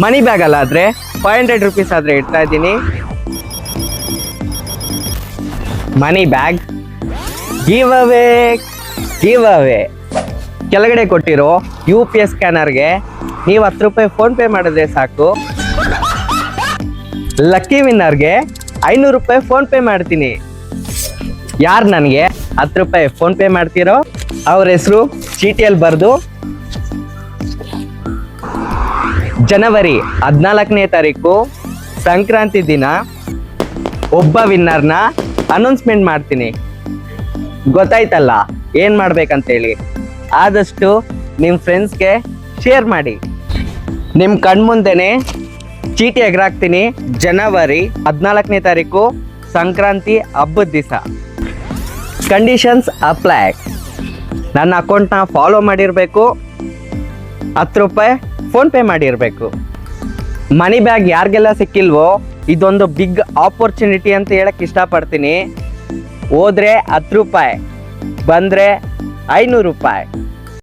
ಮನಿ bag ಅಲ್ಲ ಆದರೆ 500 rupees ಆದರೆ ಇಡ್ತಾ ಇದ್ದೀನಿ. ಮನಿ ಬ್ಯಾಗ್ ಗಿವ್ ಅವೇ. ಕೆಳಗಡೆ ಕೊಟ್ಟಿರೋ UPI ಸ್ಕ್ಯಾನರ್ಗೆ ನೀವು 10 ರೂಪಾಯಿ ಫೋನ್ ಪೇ ಮಾಡಿದ್ರೆ ಸಾಕು. ಲಕ್ಕಿ ವಿನ್ನರ್ಗೆ 500 ರೂಪಾಯಿ ಫೋನ್ ಪೇ ಮಾಡ್ತೀನಿ. ಯಾರು ನನಗೆ 10 ರೂಪಾಯಿ ಫೋನ್ ಪೇ ಮಾಡ್ತೀರೋ ಅವ್ರ ಹೆಸರು ಚೀಟಿಯಲ್ಲಿ ಬರೆದು ಜನವರಿ 14ನೇ ತಾರೀಕು ಸಂಕ್ರಾಂತಿ ದಿನ ಒಬ್ಬ ವಿನ್ನರ್ನ ಅನೌನ್ಸ್ಮೆಂಟ್ ಮಾಡ್ತೀನಿ. ಗೊತ್ತಾಯ್ತಲ್ಲ ಏನು ಮಾಡ್ಬೇಕಂತೇಳಿ. ಆದಷ್ಟು ನಿಮ್ಮ ಫ್ರೆಂಡ್ಸ್ಗೆ ಶೇರ್ ಮಾಡಿ. ನಿಮ್ಮ ಕಣ್ಮುಂದೆನೇ ಚೀಟಿ ಎಗರಾಕ್ತೀನಿ. ಜನವರಿ 14ನೇ ತಾರೀಕು ಸಂಕ್ರಾಂತಿ ಹಬ್ಬದ ದಿವಸ. Conditions apply. ನನ್ನ ಅಕೌಂಟ್ನ ಫಾಲೋ ಮಾಡಿರಬೇಕು, 10 ರೂಪಾಯಿ ಫೋನ್ ಪೇ ಮಾಡಿರಬೇಕು. ಮನಿ ಬ್ಯಾಗ್ ಯಾರಿಗೆಲ್ಲ ಸಿಕ್ಕಿಲ್ವೋ ಇದೊಂದು ಬಿಗ್ ಆಪರ್ಚುನಿಟಿ ಅಂತ ಹೇಳಕ್ಕೆ ಇಷ್ಟಪಡ್ತೀನಿ. ಹೋದ್ರೆ 10 ರೂಪಾಯಿ, ಬಂದರೆ 500 ರೂಪಾಯಿ.